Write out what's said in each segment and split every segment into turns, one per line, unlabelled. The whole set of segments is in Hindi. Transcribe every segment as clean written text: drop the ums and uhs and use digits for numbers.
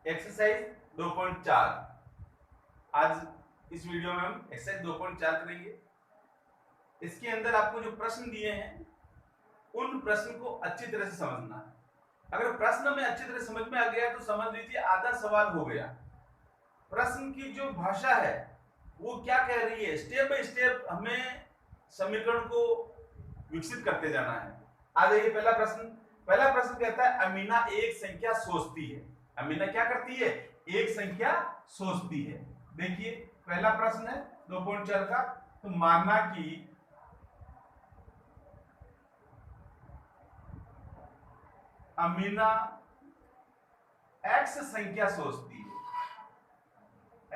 एक्सरसाइज 2.4। आज इस वीडियो में हम एक्सरसाइज 2.4 करेंगे। इसके अंदर आपको जो प्रश्न दिए हैं उन प्रश्न को अच्छी तरह से समझना है। अगर प्रश्न में अच्छी तरह समझ में आ गया तो समझ लीजिए आधा सवाल हो गया। प्रश्न की जो भाषा है वो क्या कह रही है, स्टेप बाय स्टेप हमें समीकरण को विकसित करते जाना है। आ जाइए पहला प्रश्न कहता है अमीना एक संख्या सोचती है। अमीना क्या करती है? एक संख्या सोचती है। देखिए पहला प्रश्न है 2.4 का। तो माना कि अमीना एक्स संख्या सोचती है।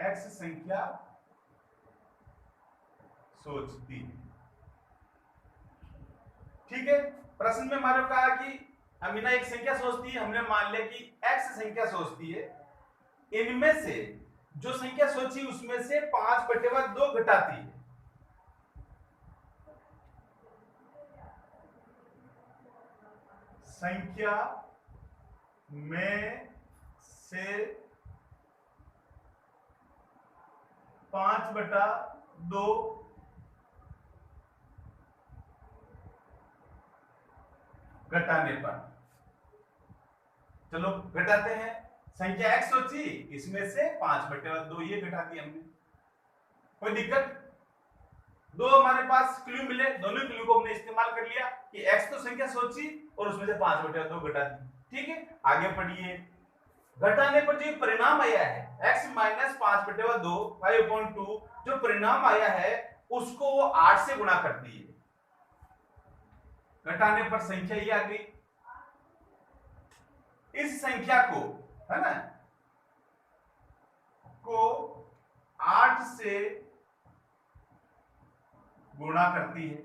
एक्स संख्या सोचती है, ठीक है। प्रश्न में हमारे कहा कि अमीना एक संख्या सोचती है, हमने मान लिया कि एक्स संख्या सोचती है। इनमें से जो संख्या सोची उसमें से 5/2 घटाती है। संख्या में से 5/2 घटाने पर, चलो घटाते हैं। संख्या x सोची, इसमें से 5/2 ये घटा दिया हमने। कोई दिक्कत? दो हमारे पास क्लू मिले, दोनों क्लू को हमने इस्तेमाल कर लिया कि x तो संख्या सोची और उसमें से 5/2 घटा दी। ठीक है, आगे पढ़िए। घटाने पर जो परिणाम आया है x - 5/2 5/2, जो परिणाम आया है उसको वो 8 से गुणा करती है। घटाने पर संख्या ये आ गई। इस संख्या को, है ना, को 8 से गुणा करती है।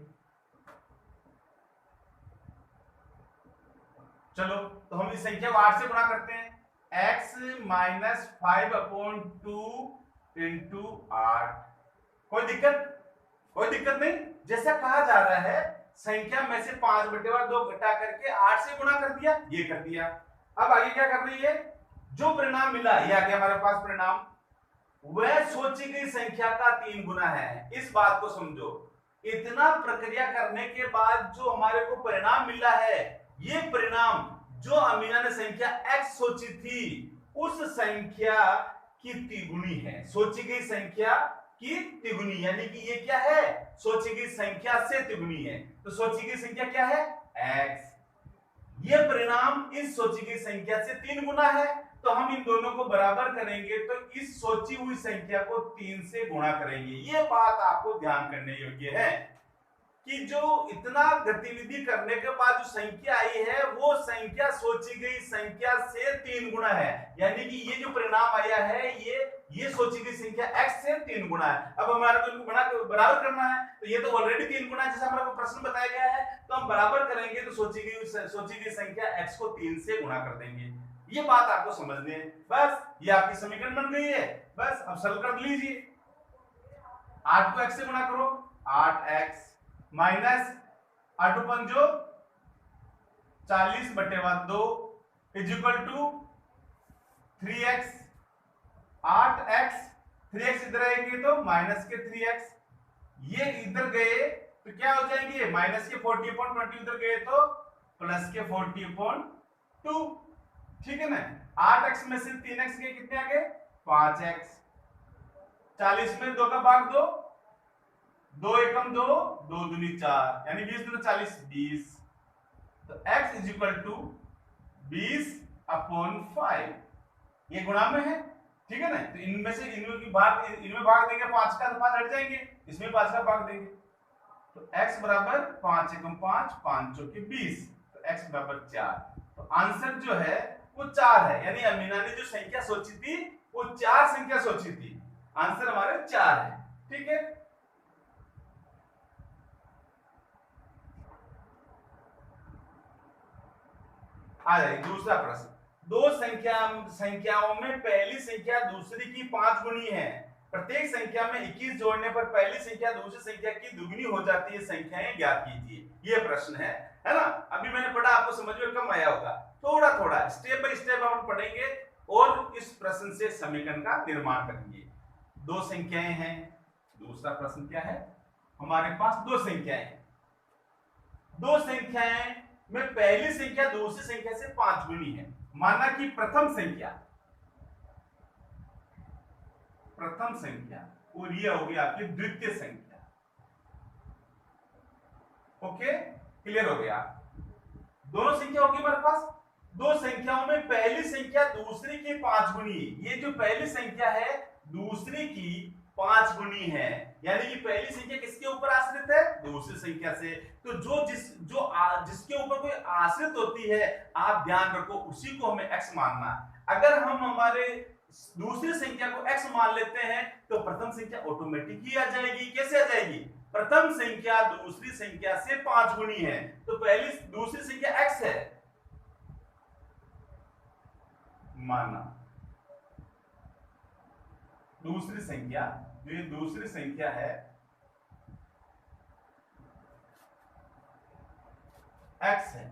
चलो तो हम इस संख्या को 8 से गुणा करते हैं। x - 5/2 into 8। कोई दिक्कत? कोई दिक्कत नहीं। जैसा कहा जा रहा है संख्या में से 5/2 घटा करके 8 से गुणा कर दिया, ये कर दिया। अब आगे क्या कर रही है? जो परिणाम मिला ये आ गया हमारे पास परिणाम, वह सोची गई संख्या का 3 गुना है। इस बात को समझो। इतना प्रक्रिया करने के बाद जो हमारे को परिणाम मिला है, ये परिणाम जो अमीना ने संख्या x सोची थी उस संख्या की तिगुनी है। सोची गई संख्या की तिगुनी, यानी कि ये क्या है? सोची गई संख्या से तिगुनी है। तो सोची गई संख्या क्या है? x। ये परिणाम इस सोची गई संख्या से 3 गुना है। तो हम इन दोनों को बराबर करेंगे तो इस सोची हुई संख्या को 3 से गुणा करेंगे। ये बात आपको ध्यान करने योग्य है कि जो इतना गतिविधि करने के बाद जो संख्या आई है वो संख्या सोची गई संख्या से 3 गुना है। यानी कि ये जो परिणाम आया है ये सोची गई संख्या x से 3 गुना है। अब हमारे को इनको बराबर करना है, तो ये तो ऑलरेडी 3 गुना है जैसा हमारे को प्रश्न बताया गया है। तो हम बराबर करेंगे तो सोची गई संख्या x को 3 से गुणा कर देंगे। ये बात आपको समझनी है। बस ये आपकी समीकरण बन गई है। बस अब सरल कर लीजिए। 8 को x से गुणा करो, 8x minus 8×5 40/2 is equal to 3x। 8x 3x इधर आएंगे तो माइनस के 3x, ये इधर गए तो क्या हो जाएंगे? माइनस के 40/20 इधर गए तो प्लस के 40/2। ठीक है ना। 8x में से 3x गए, कितने आ गए? 5x। 40 में 2 का भाग 2, 2 एकम 2, 2 दूनी 4, यानी 20 दूनी 40, 20। तो x इज इक्वल टू 20/5। ये गुणा में है, ठीक है ना। तो इनमें से इनमें भाग देंगे 5 का, तो 5 हट जाएंगे, इसमें 5 का भाग देंगे। तो x बराबर 5 एकम 5, 5 चौके 20, तो x बराबर 4। तो आंसर जो है वो 4 है। यानी अमीना ने जो संख्या सोची थी वो 4 संख्या सोची थी। आंसर हमारे 4 है। ठीक है। आ जाए दूसरा प्रश्न। दो संख्याओं में पहली संख्या दूसरी की 5 गुनी है। प्रत्येक संख्या में 21 जोड़ने पर पहली संख्या दूसरी संख्या की दुगनी हो जाती है। संख्याएं ज्ञात कीजिए। ये प्रश्न है ना। अभी मैंने पढ़ा, आपको समझ में कम आया होगा। थोड़ा थोड़ा स्टेप बाय स्टेप हम पढ़ेंगे और इस प्रश्न से समीकरण का निर्माण करेंगे। दो संख्याएं हैं, दूसरा प्रश्न क्या है, हमारे पास दो संख्याएं हैं। दो संख्याएं में पहली संख्या दूसरी संख्या से 5 गुनी है। माना कि प्रथम संख्या और ये होगी आपकी द्वितीय संख्या। ओके, क्लियर हो गया। दोनों संख्या होगी हमारे पास। दो संख्याओं में पहली संख्या दूसरी की 5 गुनी, ये जो पहली संख्या है दूसरी की 5 गुनी है, यानी कि पहली संख्या किसके ऊपर आश्रित है, दूसरी संख्या से। तो जिसके ऊपर कोई आश्रित होती है, आप ध्यान रखो उसी को हमें x मानना। अगर हम हमारे दूसरी संख्या को x मान लेते हैं तो प्रथम संख्या ऑटोमेटिक ही आ जाएगी। कैसे आ जाएगी, प्रथम संख्या दूसरी संख्या से 5 गुनी है, तो पहली दूसरी संख्या x है, माना दूसरी संख्या, जो ये दूसरी संख्या है x है,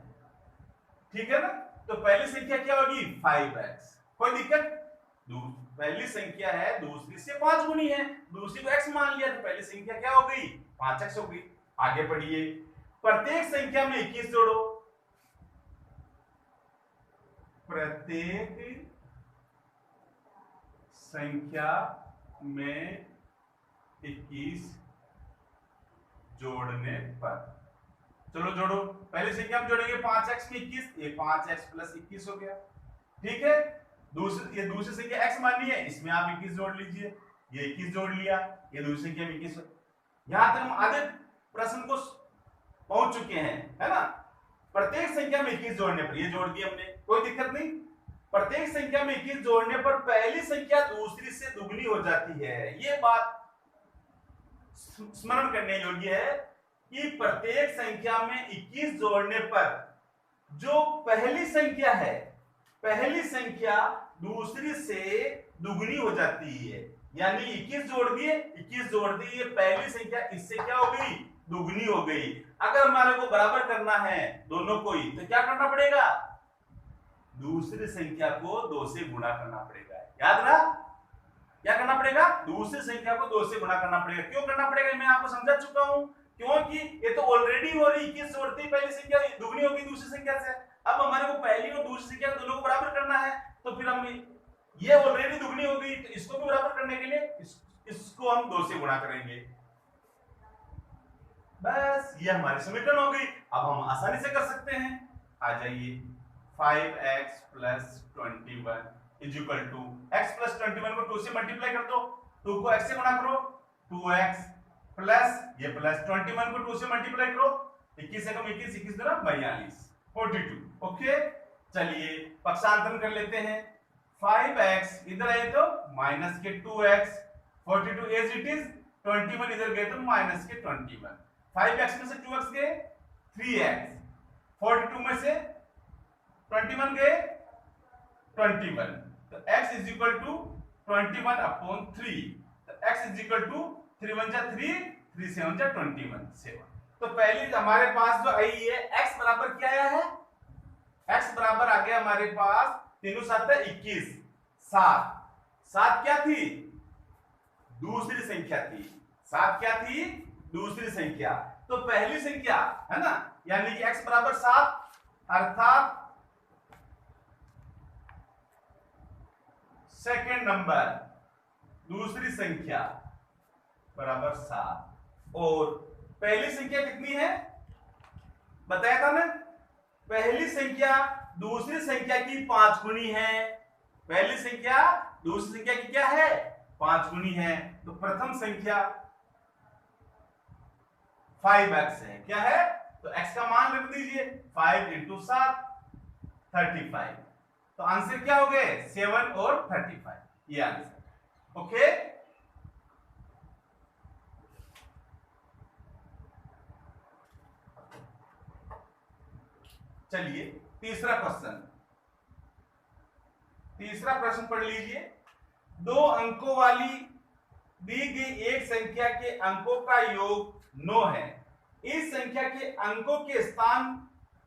ठीक है ना। तो पहली संख्या क्या होगी, 5x। कोई दिक्कत, पहली संख्या है दूसरी से 5 गुनी है, दूसरी को x मान लिया तो पहली संख्या क्या हो गई, 5x हो गई। आगे पढ़िए, प्रत्येक संख्या में 21 जोड़ो। प्रत्येक संख्या में 21 जोड़ने पर, चलो जोड़ो। पहली संख्या में जोड़ेंगे 5x में 21, ये 5x प्लस 21 हो गया, ठीक है। ये दूसरी संख्या x मानी है, इसमें आप 21 जोड़ लीजिए, ये 21 जोड़ लिया, ये दूसरी संख्या में 21। यहां तक हम आधे प्रश्न को पहुंच चुके हैं, है ना। प्रत्येक संख्या में 21 जोड़ने पर, ये जोड़ दिया हमने, कोई दिक्कत नहीं। प्रत्येक संख्या में 21 जोड़ने पर पहली संख्या दूसरी से दुगनी हो जाती है। ये बात स्मरण करने योग्य है कि प्रत्येक संख्या में 21 जोड़ने पर जो पहली संख्या है, पहली संख्या दूसरी से दुगनी हो जाती है। यानी 21 जोड़ दिए, 21 जोड़ दिए, पहली संख्या इससे क्या हो गई, दुगनी हो गई। अगर हमारे को बराबर करना है दोनों को ही, तो क्या करना पड़ेगा, दूसरी संख्या को 2 से गुणा करना पड़ेगा। याद रहा, क्या करना पड़ेगा, दूसरी संख्या को 2 से गुणा करना पड़ेगा। क्यों करना पड़ेगा, मैं आपको समझा चुका हूं, क्योंकि ये तो ऑलरेडी हो रही, 21 जोड़ती पहली संख्या दुगनी होगी दूसरी संख्या से। अब हमारे को पहली और दूसरी संख्या दोनों को बराबर करना है, तो फिर हम ये ऑलरेडी दुगनी हो गई, तो इसको भी बराबर करने के लिए इसको हम 2 से गुणा करेंगे। बस ये हमारी समीकरण हो गई। अब हम आसानी से कर सकते हैं, आ जाइए। 5x plus 21 is equal to, x plus 21 को 2 से मल्टीप्लाई कर दो, 2 को x से गुणा करो, 2x प्लस ये प्लस 21 को 2 से मल्टीप्लाई करो, 21 से कम 21, 21 दूना 42, 42। ओके, चलिए पक्षांतरण कर लेते हैं। 5x इधर आए तो माइनस के 2x, 42 एज इट इज, 21 इधर गए तो माइनस के 21, 5x में से 2x गए 3x, 42 में से 21 गए 21, तो x is equal to 21 upon 3, तो x इज इक्वल टू 3 1 जा 3, 3 7 जा 21, 7। तो पहली हमारे पास जो आई है x बराबर क्या आया है, x बराबर आ गया हमारे पास 3 7 21, 7। 7 क्या थी, दूसरी संख्या थी, 7 क्या थी, दूसरी संख्या। तो पहली संख्या है ना, यानी कि x बराबर 7, अर्थात सेकेंड नंबर दूसरी संख्या बराबर 7। और पहली संख्या कितनी है, बताया था ना, पहली संख्या दूसरी संख्या की 5 गुनी है। पहली संख्या दूसरी संख्या की क्या है, 5 गुनी है। तो प्रथम संख्या 5x है, क्या है, तो x का मान रख दीजिए, 5 × 7 35। तो आंसर क्या हो गए, 7 और 35, ये आंसर। ओके, चलिए तीसरा प्रश्न, तीसरा प्रश्न पढ़ लीजिए। 2 अंकों वाली दी गई एक संख्या के अंकों का योग 9 है। इस संख्या के अंकों के स्थान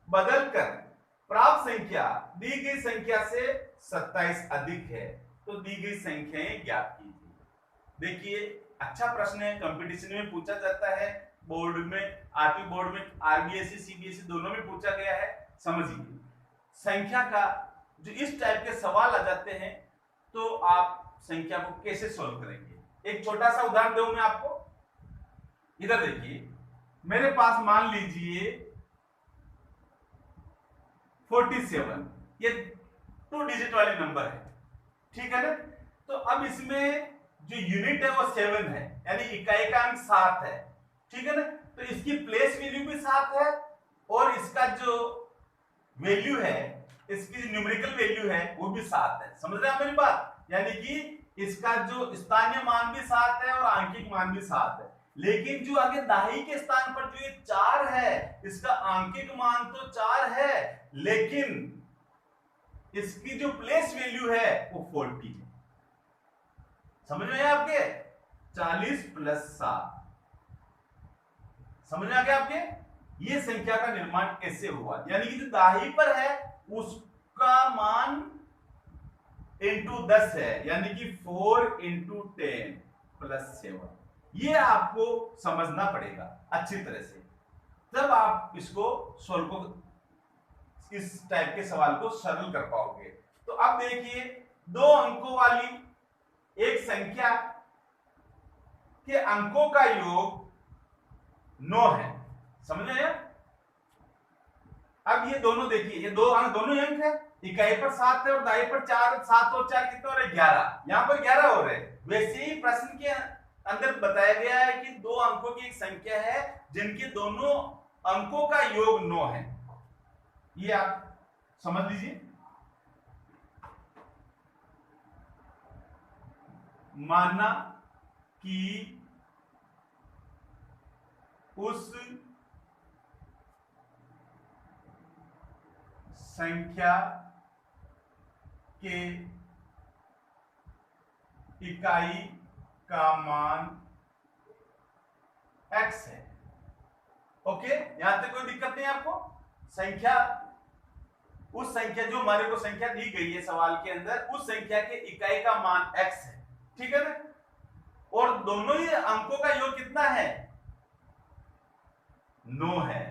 बदलकर प्राप्त संख्या दी गई संख्या से 27 अधिक है तो दी गई संख्याएं ज्ञात कीजिए। देखिए अच्छा प्रश्न है, कंपटीशन में पूछा जाता है, बोर्ड में, आरटी बोर्ड में, आरबीएसई सीबीएसई दोनों में पूछा गया है। समझिए संख्या का जो इस टाइप के सवाल आ जाते हैं तो आप संख्या को कैसे सॉल्व करेंगे। एक छोटा सा उदाहरण दूं मैं आपको। इधर देखिए, मेरे पास मान लीजिए 47, ये 2 डिजिट वाली नंबर है, ठीक है ना। तो अब इसमें जो यूनिट है वो 7 है, यानी इकाई का अंक 7 है, ठीक है ना। तो इसकी प्लेस वैल्यू भी 7 है और इसका जो वैल्यू है, इसकी जो न्यूमेरिकल वैल्यू है वो भी 7 है। समझ रहे हैं आप मेरी बात? यानी कि इसका जो स्थानीय मान भी 7 है और आंकिक मान भी 7 है। लेकिन जो आगे दाही के स्थान पर जो ये 4 है, इसका आंकिक मान तो 4 है, लेकिन इसकी जो प्लेस वैल्यू है वो 40 है। समझ में आया आपके? 40 + 7 समझ में आ गया आपके? ये संख्या का निर्माण कैसे हुआ, यानी कि जो दाही पर है उसका मान इंटू 10 है, यानी कि 4 × 10 + 7। ये आपको समझना पड़ेगा अच्छी तरह से, तब आप इसको सॉल्व को, इस टाइप के सवाल को सरल कर पाओगे। तो अब देखिए 2 अंकों वाली एक संख्या के अंकों का योग 9 है। समझ में आया? अब ये दोनों देखिए, ये दो अंक, दोनों अंक है, इकाई पर 7 है और दाई पर 4, 7 और 4 कितने हो रहे? 11। यहां पर 11 हो रहे। वैसे ही प्रश्न के अंदर बताया गया है कि 2 अंकों की एक संख्या है जिनके दोनों अंकों का योग 9 है। ये आप समझ लीजिए। माना कि उस संख्या के इकाई का मान x है। ओके, यहां तक कोई दिक्कत नहीं आपको? संख्या, उस संख्या जो हमारे को संख्या दी गई है सवाल के अंदर, उस संख्या के इकाई का मान x है, ठीक है ना। और दोनों ही अंकों का योग कितना है? 9 है।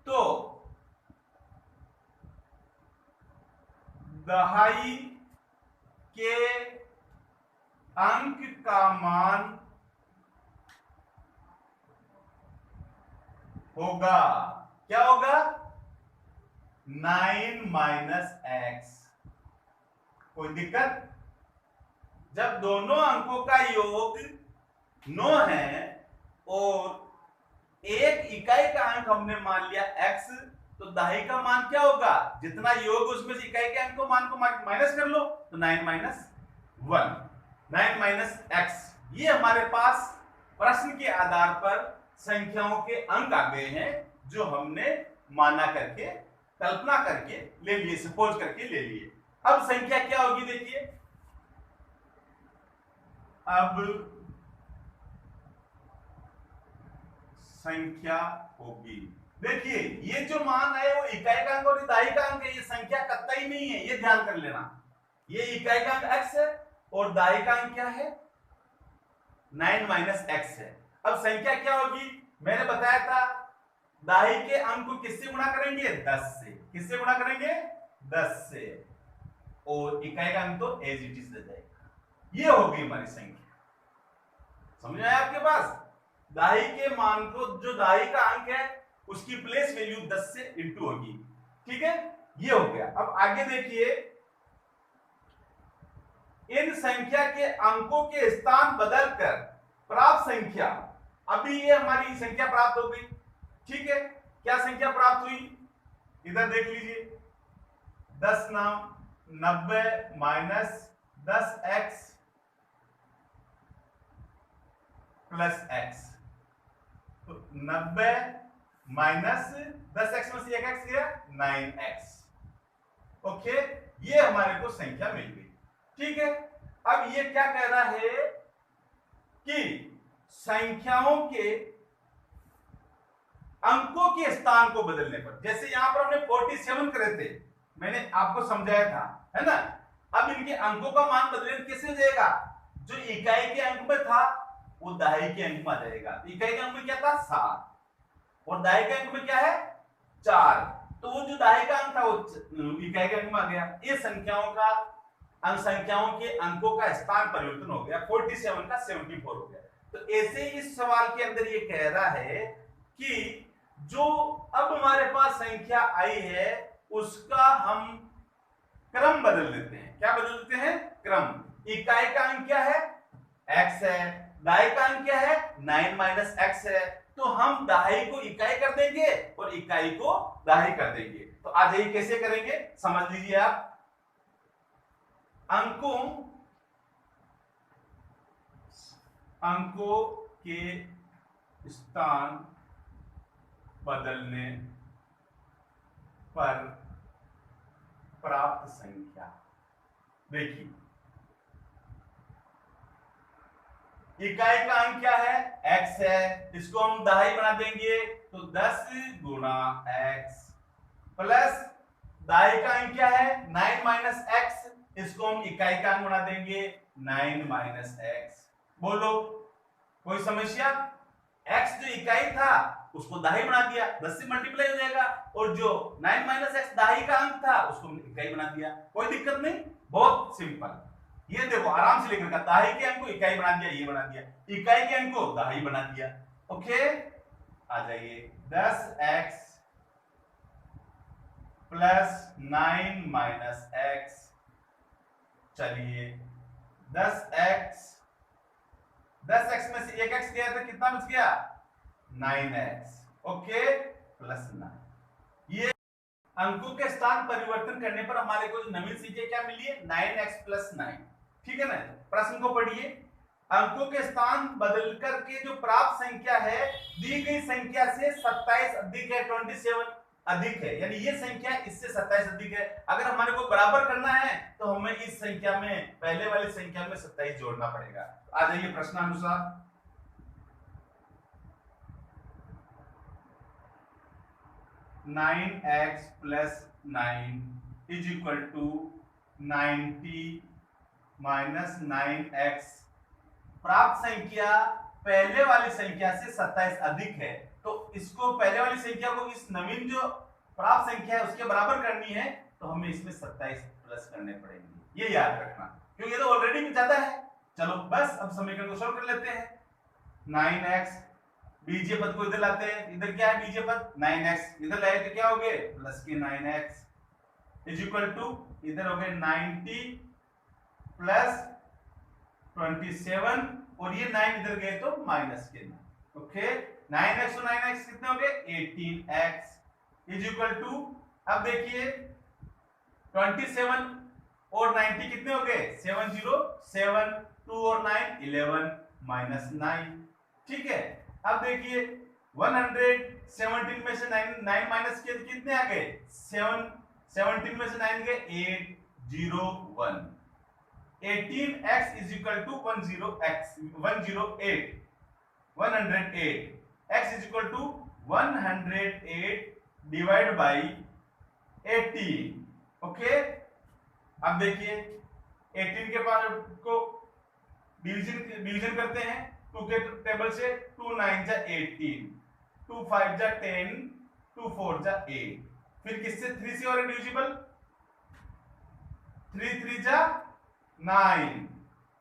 तो दहाई के अंक का मान होगा, क्या होगा? 9 - x। कोई दिक्कत? जब दोनों अंकों का योग 9 है और एक इकाई का अंक हमने मान लिया x, तो दाही का मान क्या होगा? जितना योग उसमें से इकाई के अंक को मान को माइनस कर लो, तो 9 - 1, 9 - x। ये हमारे पास प्रश्न के आधार पर संख्याओं के अंक आ गए हैं जो हमने माना करके, कल्पना करके ले लिए, सपोज करके ले लिए। अब संख्या क्या होगी देखिए, अब संख्या होगी, देखिए ये जो मान है वो इकाई का अंक और दाई का अंक है, ये संख्या कतई नहीं है, ये ध्यान कर लेना। ये इकाई का अंक x है और दाई का अंक क्या है? 9 - x है। अब संख्या क्या होगी? मैंने बताया था दाई के अंक को किससे गुणा करेंगे? 10 से। किससे गुणा करेंगे? 10 से। और इकाई का अंक तो एज इट इज रह जाएगा। ये होगी हमारी संख्या। समझ आया आपके पास? दाई के मान को, जो दाई का अंक है उसकी प्लेस वैल्यू 10 से इंटू होगी, ठीक है। ये हो गया। अब आगे देखिए, इन संख्या के अंकों के स्थान बदलकर प्राप्त संख्या, अभी ये हमारी संख्या प्राप्त हो गई, ठीक है। क्या संख्या प्राप्त हुई? इधर देख लीजिए, 10 90 - 10x + x, तो 90 - 10x में से 1x गया, 9x। ओके, ये हमारे को संख्या मिल गई, ठीक है। अब ये क्या कह रहा है कि संख्याओं के अंकों के स्थान को बदलने पर, जैसे यहां पर हमने 47 करे थे, मैंने आपको समझाया था है ना। अब इनके अंकों का मान बदले कैसे हो जाएगा, जो इकाई के अंक में था वो दहाई के अंक में आ जाएगा। इकाई के अंक में क्या था 7 और दहाई के अंक में क्या है 4, तो वो जो दहाई का अंक था वो इकाई के अंक में आ गया। ये संख्याओं का अंक संख्याओं के अंकों का स्थान परिवर्तन हो गया, 47 का 74 हो गया। तो ऐसे इस सवाल के अंदर ये कह रहा है कि जो अब हमारे पास संख्या आई है उसका हम क्रम बदल देते हैं। क्या बदल देते हैं, क्रम। इकाई का अंक क्या है x है, दहाई का अंक क्या है 9 माइनस x है, तो हम दहाई को इकाई कर देंगे और इकाई को दहाई कर देंगे। तो आ जाइए कैसे करेंगे, समझ लीजिए आप। अंकों के स्थान बदलने पर प्राप्त संख्या। देखिए इकाई का अंक क्या है x है, इसको हम दहाई बना देंगे तो 10 गुना x, प्लस दहाई का अंक क्या है 9 माइनस x, इसको हम इकाई का अंक बना देंगे 9 माइनस x। बोलो कोई समस्या, x जो इकाई था उसको दहाई बना दिया, 10 से मल्टीप्लाई हो जाएगा, और जो 9 माइनस x दहाई का अंक था उसको इकाई बना दिया, कोई दिक्कत नहीं, बहुत सिंपल। ये देखो आराम से लिखने का, दहाई के अंक को इकाई बना दिया, ये बना दिया, इकाई के अंक को दहाई बना दिया। ओके आ जाइए 10x प्लस 9 माइनस x, चलिए 10x में से एक x गया तो कितना बच गया 9x, ओके प्लस 9। ये अंकों के स्थान परिवर्तन करने पर हमारे को जो नवीन संख्या क्या मिली है 9x प्लस 9, ठीक है ना। प्रश्न को पढ़िए, अंकों के स्थान बदल करके जो प्राप्त संख्या है दी गई संख्या से 27 अधिक है, 27 अधिक है, यानी ये संख्या इससे 27 अधिक है। अगर हमारे को बराबर करना है तो हमें इस संख्या में पहले वाली संख्या में 27 जोड़ना पड़ेगा। आ जाइए प्रश्नानुसार, nine x plus 9 is equal to 90 minus 9x। प्राप्त संख्या पहले वाली संख्या से 27 अधिक है, तो इसको पहले वाली संख्या को इस नवीन जो प्राप्त संख्या है उसके बराबर करनी है, तो हमें इसमें 27 प्लस करने पड़ेंगे, ये याद रखना, क्योंकि ये तो ऑलरेडी में ज्यादा है। चलो बस अब समीकरण को सॉल्व कर लेते हैं। 9x बीजीय पद को इधर लाते हैं, इधर क्या है बीजीय पद 9x, इधर लाए तो क्या हो गए प्लस के 9x इज इक्वल टू इधर हो गए 90 प्लस 27 और ये 9 इधर गए तो माइनस के 9। ओके 9x और 9x कितने हो गए 18x इज इक्वल टू, अब देखिए 27 और 90 कितने हो गए 707, 2 और 9 11 माइनस 9, ठीक है। अब देखिए 117 में से 9 माइनस किए तो कितने आ गए 17 में से 9 गए 801, 18x is equal to 108 x is equal to 108 divide by 18। Okay अब देखिए 18 के पास को डिवीजन करते हैं 2 के टेबल से, 2 9 जा 18, 2 5 जा 10, 2 4 जा 8, फिर किससे 3 से और डिविजिबल 3 3 जा 9,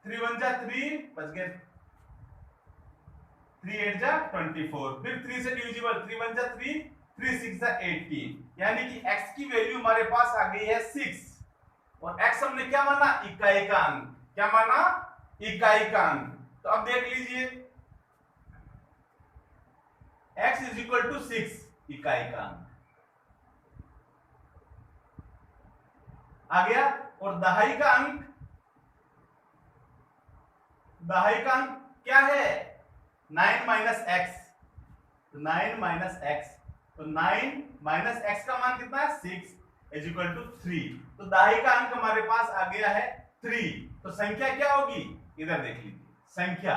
3 1 जा 3 बच गए, 3 8 जा 24, फिर 3 से डिविजिबल 3 1 जा 3, 3 6 जा 18, यानी कि x की वैल्यू हमारे पास आ गई है 6, और x हमने क्या माना इकाई का अंक, क्या माना इकाई का अंक। तो अब देख लीजिए x इज इक्वल टू 6 इकाई का अंक आ गया, और दहाई का अंक क्या है 9 माइनस x, तो 9 माइनस x, तो 9 माइनस x का मान कितना है 6 इज इक्वल टू 3, तो दहाई का अंक हमारे पास आ गया है 3। तो संख्या क्या होगी इधर देख लीजिए, संख्या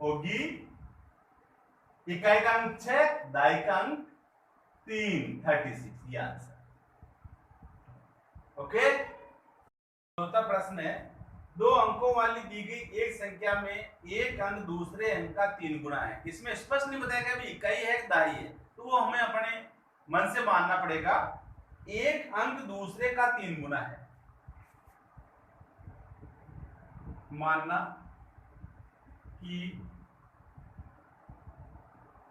होगी इकाई का अंक 6, दहाई का अंक 3 36, ये आंसर। ओके चौथा प्रश्न है, दो अंकों वाली दी गई एक संख्या में एक अंक दूसरे अंक का 3 गुना है। इसमें स्पष्ट नहीं बताया कि अभी इकाई है दाई है, तो वो हमें अपने मन से मानना पड़ेगा। एक अंक दूसरे का 3 गुना है, मानना कि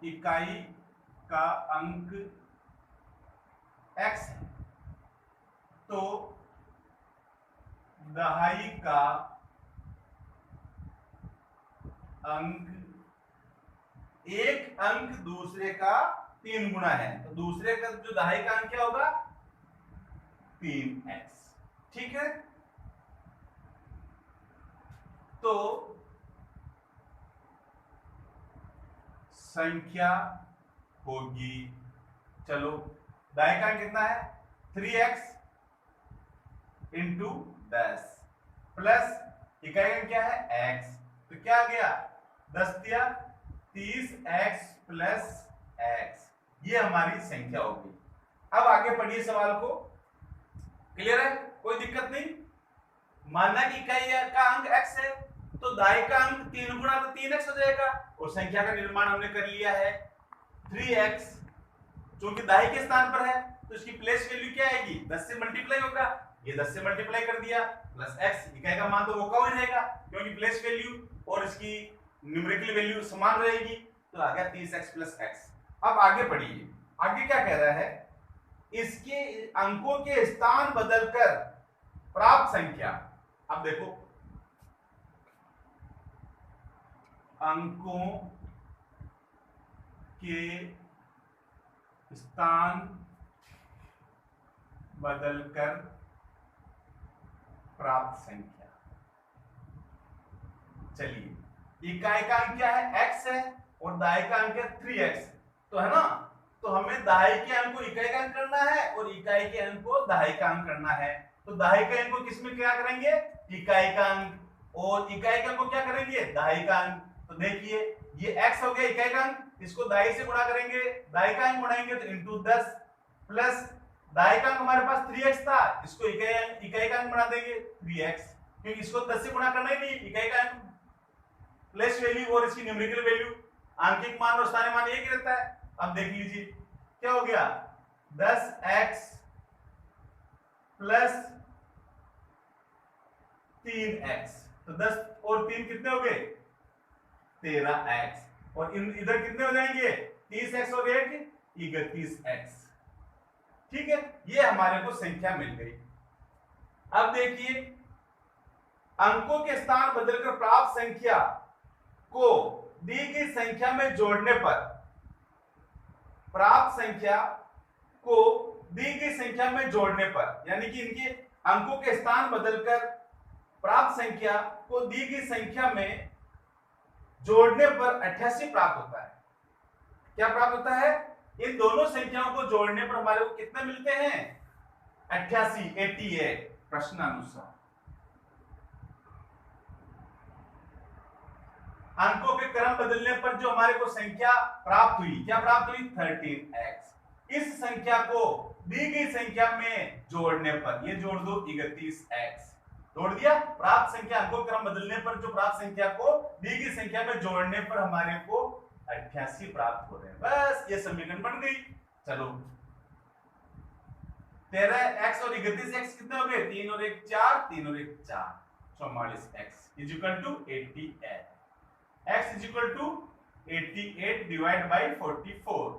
इकाई का अंक x है, तो दहाई का अंक एक अंक दूसरे का 3 गुना है, तो दूसरे का जो दहाई का अंक क्या होगा 3x। ठीक है, तो संख्या होगी, चलो दाएं का अंक कितना है 3x इंटू 10 प्लस इकाई अंक क्या है x, तो क्या आ गया 10 दिया 30x प्लस x, ये हमारी संख्या होगी। अब आगे पढ़िए सवाल को, क्लियर है, कोई दिक्कत नहीं। मानना कि इकाई का अंक x है, तो दाएं का अंक 3 गुना तो 3x हो जाएगा, और संख्या का निर्माण हमने कर लिया है 3x, क्योंकि दाएं के स्थान पर है तो इसकी प्लेस वैल्यू क्या आएगी 10 से मल्टीप्लाई होगा, ये 10 से मल्टीप्लाई कर दिया प्लस x, इकाई का मान तो वो कम ही रहेगा क्योंकि प्लेस वैल्यू और इसकी न्यूमेरिकल वैल्यू समान रहेगी, तो आ गया 30x प्लस x। अब आगे पढ़िए, आगे क्या कह रहा है, इसके अंकों के स्थान बदलकर प्राप्त संख्या। अब देखो अंकों के स्थान बदलकर प्राप्त संख्या। चलिए इकाई का अंक क्या है x है और दाएं का अंक है 3x, तो है ना, तो हमें दाएं के अंक को इकाई का अंक करना है और इकाई के अंक को दाएं का अंक करना है। तो दाएं के अंक को किसमें क्या करेंगे इकाई का अंक, और इकाई का अंक को क्या करेंगे दाएं का अंक। तो देखिए ये x हो गया इकाई का अंक, इसको दाएं से गुणा करेंगे, दाएं का अंक बढ़ाएंगे तो इंटू 10 प्लस दाएं का अंक हमारे पास 3x था, इसको इकाई का अंक बना देंगे 3x, क्योंकि इसको 10 से गुणा करना ही नहीं, इकाई का अंक प्लेस वैल्यू और इसकी न्यूमेरिकल वैल्यू आंकिक मान और स्थानीय मान एक ही रहता है। अब देख लीजिए क्या हो गया 10x प्लस 3x, तो 10 और 3 कितने हो गए 13x, और इधर कितने हो जाएंगे 30x और 1 31x। ठीक है, ये हमारे को संख्या मिल गई। अब देखिए अंकों के स्थान बदलकर प्राप्त संख्या को दी गई संख्या में जोड़ने पर, प्राप्त संख्या को दी गई संख्या में जोड़ने पर, यानी कि इनके अंकों के स्थान बदलकर प्राप्त संख्या को दी गई संख्या में जोड़ने पर 88 प्राप्त होता है। क्या प्राप्त होता है, इन दोनों संख्याओं को जोड़ने पर हमारे को कितने मिलते हैं 88 प्रश्नानुसार। अंकों के क्रम बदलने पर जो हमारे को संख्या प्राप्त हुई, क्या प्राप्त हुई 13x, इस संख्या को दी गई संख्या में जोड़ने पर, ये जोड़ दो 31x, जोड़ दिया। प्राप्त संख्या अंकों क्रम बदलने पर जो प्राप्त संख्या को दी गई संख्या में जोड़ने पर हमारे को 88 प्राप्त हो रहे हैं, बस ये समीकरण बन गई। चलो 13x और 31x कितने हो गए 3 और 1 4, 3 और 1 4, 44x is equal to 88, x is equal to 88 divide by 44,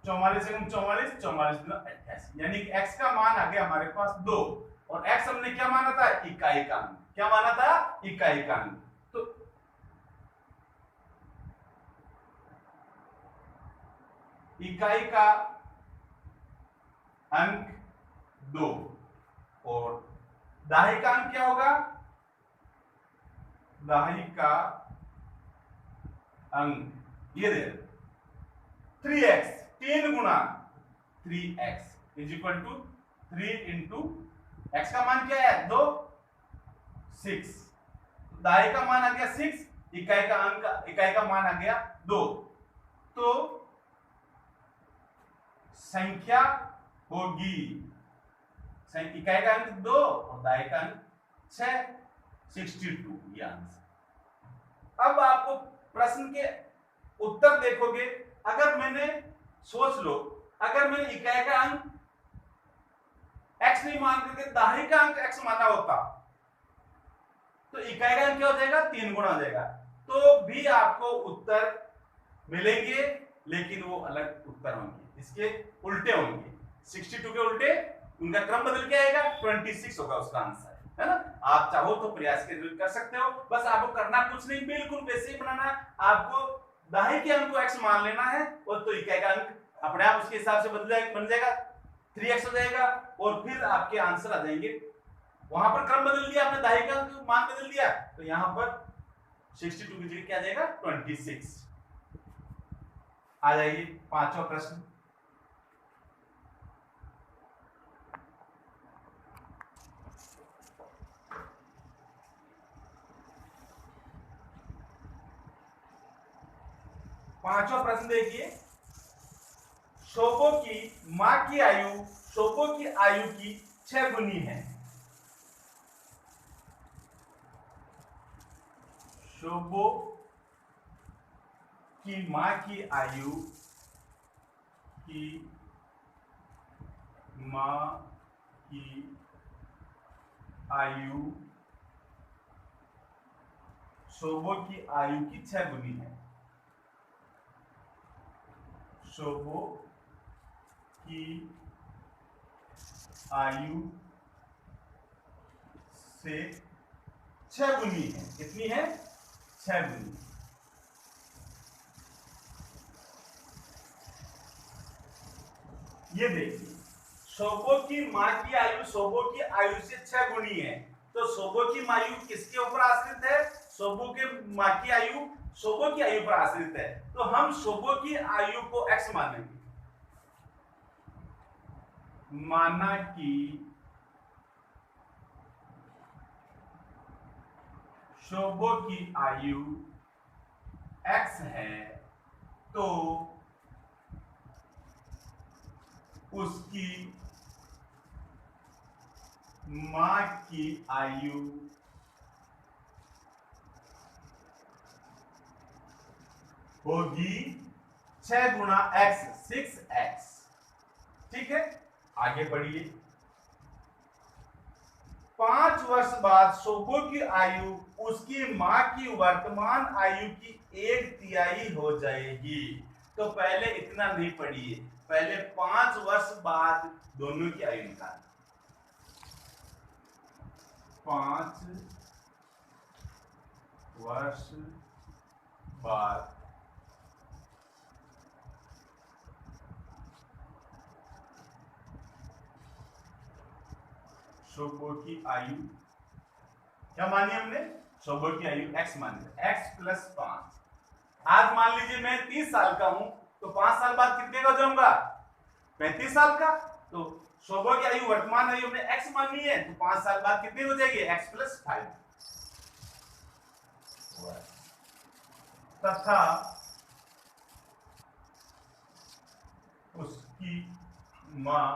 44 से 44, 44 गुना 88, यानी कि x का मान आ गया हमारे पास 2, और x हमने क्या माना था इकाई का अंक, क्या माना था इकाई का अंक, तो इकाई का अंक 2 और दाहिने का अंक क्या होगा, दाहिने का अंक ये दे 3x, 3 गुना 3x is equal to 3 into x का मान क्या है 2 6, दाई का मान आ गया 6, इकाई का मान आ गया 2, तो संख्या होगी इकाई का अंक 2 और दाई का अंक 62 ये आंसर। अब आपको प्रश्न के उत्तर देखोगे, अगर मैंने सोच लो, अगर मैंने इकाई का अंक x नहीं मान करके दहाई का अंक x माना होता तो इकाई का अंक क्या हो जाएगा, 3 गुना हो जाएगा, तो भी आपको उत्तर मिलेंगे, लेकिन वो अलग उत्तर होंगे, इसके उल्टे होंगे। 62 के उल्टे उनका क्रम बदल के आएगा, 26 होगा उसका आंसर, है ना। आप चाहो तो प्रयास के जरूर कर सकते हो, बस आपको करना कुछ नहीं, बिल्कुल वैसे ही बनाना। आपको दहाई के अंक को x मान लेना है, और तो इकाई का अंक अपने आप उसके हिसाब से बन जाएगा, 3x हो जाएगा, और फिर आपके आंसर आ जाएंगे। वहां पर क्रम बदल दिया आपने, दहाई का अंक मान बदल दिया, तो यहां पर 62 की जगह क्या आ जाएगा, 26 आ जाएगी। पांचवा प्रश्न, पांचवा प्रश्न देखिए, शोभो की मां की आयु शोभो की आयु की 6 गुनी है। शोभो की मां की आयु की मां की आयु शोभो की आयु की 6 गुनी है। शोभो की आयु से 6 गुनी है। कितनी है, 6 गुनी। ये देखिए, शोभो की मां की आयु शोभो की आयु से 6 गुनी है, तो शोभो की आयु किसके ऊपर आश्रित है, शोभो के मां की आयु शोभो की आयु पर आश्रित है, तो हम शोभो की आयु को x मानेंगे। माना कि शोभो की आयु x है, तो उसकी मां की आयु होगी 6 गुना x, 6x। ठीक है, आगे बढ़िए। 5 वर्ष बाद शोभो की आयु उसकी मां की वर्तमान आयु की 1/3 हो जाएगी। तो पहले इतना नहीं पढ़िए, पहले 5 वर्ष बाद दोनों की आयु निकाल। 5 वर्ष बाद शोभो की आयु क्या मानी हमने, शोभो की आयु x मानी, x + 5। आज मान लीजिए मैं 30 साल का हूं, तो 5 साल बाद कितने का हो जाऊंगा, 35 साल का। तो शोभो की आयु वर्तमान आयु हमने x मानी है, तो 5 साल बाद कितनी हो जाएगी, x + 5। तथा उसकी मां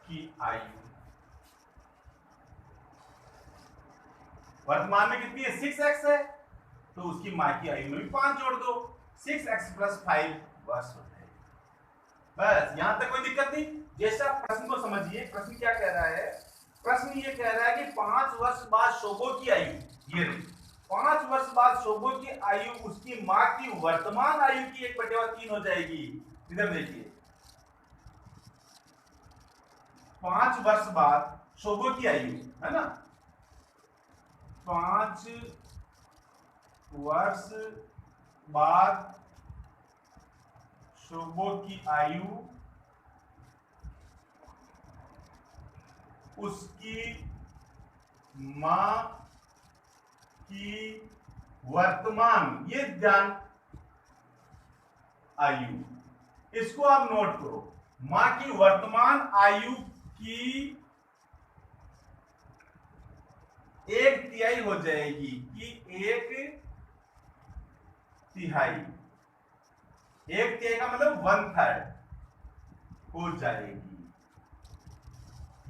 की आयु वर्तमान में कितनी है, 6x है, तो उसकी मां की आयु में भी 5 जोड़ दो, 6x + 5 वर्ष हो जाएगा। बस यहां तक कोई दिक्कत नहीं। जैसा प्रश्न को समझिए, प्रश्न क्या कह रहा है, प्रश्न ये कह रहा है कि 5 वर्ष बाद शोभो की आयु, ये रही 5 वर्ष बाद शोभो की आयु उसकी मां की वर्तमान आयु की 1/3 हो जाएगी। इधर देखिए, 5 वर्ष बाद शोभो की आयु है ना, 5 वर्ष बाद शोभो की आयु उसकी मां की वर्तमान, ये ध्यान, आयु, इसको आप नोट करो, मां की वर्तमान आयु की 1/3 हो जाएगी, कि 1/3, 1/3 का मतलब 1/3 हो जाएगी।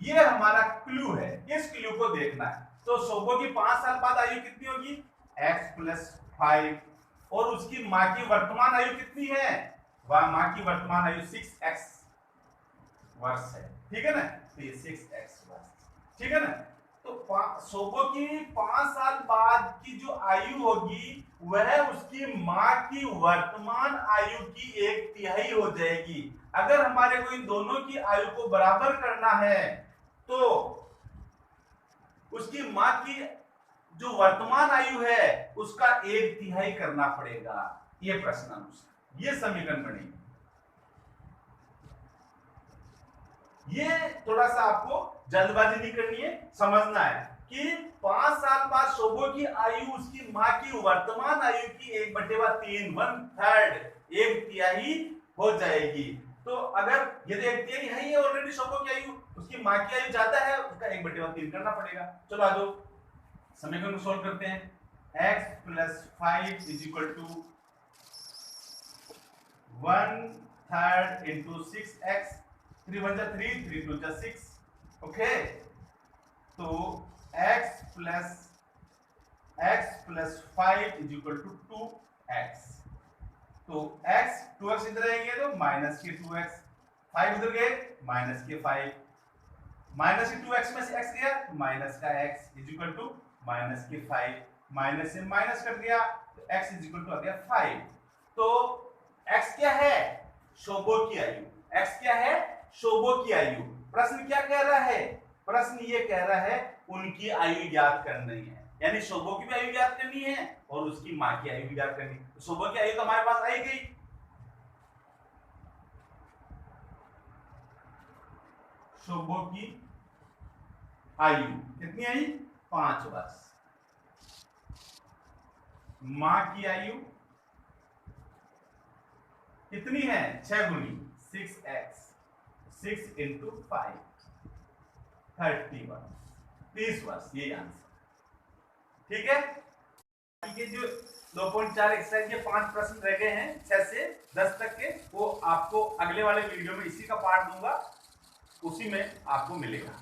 ये हमारा क्लू है, इस क्लू को देखना है। तो शोभो की 5 साल बाद आयु कितनी होगी? x प्लस 5, और उसकी माँ की वर्तमान आयु कितनी है? वह माँ की वर्तमान आयु 6x वर्ष है, ठीक है ना? तो ये 6x वर्ष, ठीक है ना? तो शोभो की 5 साल बाद की जो आयु होगी वह उसकी माँ की वर्तमान आयु की 1/3 हो जाएगी। अगर हमारे को इन दोनों की आयु को बराबर करना है तो उसकी माँ की जो वर्तमान आयु है उसका 1/3 करना पड़ेगा। ये प्रश्न अनुसार ये समीकरण बनेगी। ये थोड़ा सा आपको जल्दबाजी नहीं करनी है, समझना है कि 5 साल बाद शोभो की आयु उसकी माँ की वर्तमान आयु की 1/3 1/3 1/3 हो जाएगी। तो अगर यदि 1/3 है ये ऑलरेडी शोभो की आयु, उसकी माँ की आयु ज्यादा है, उसका 1/3 करना पड़ेगा। चलो आ जाओ समीकरण को सॉल्व करते हैं। x plus 5 is equal to 1/3 into 6x, 3 1 जा 3, 3 2 जा 6, ओके। तो x plus 5 is equal to 2x। तो x 2x इधर आएंगे तो माइनस के 2x, 5 इधर गए माइनस के 5, माइनस के 2x में से x गया तो माइनस का x is equal to minus के 5, माइनस से माइनस कट गया तो x इज इक्वल टू आ गया 5। तो x क्या है? शोभो की आयु। x क्या है? शोभो की आयु। प्रश्न क्या कह रहा है? प्रश्न ये कह रहा है उनकी आयु ज्ञात करनी है, यानी शोभो की भी आयु ज्ञात करनी है और उसकी माँ की आयु भी ज्ञात करनी है। तो शोभो की आयु तो हमारे पास आई गई, शोभो की आयु कितनी आई? 5 वर्ष। माँ की आयु कितनी है? 6 गुनी 6x, 6 इंटू 5 30 वर्ष, 30 वर्ष, ये आंसर, ठीक है। ये जो 2.4 एक्सरसाइज के 5 प्रश्न रह गए हैं 6 से 10 तक के, वो आपको अगले वाले वीडियो में इसी का पार्ट दूंगा, उसी में आपको मिलेगा।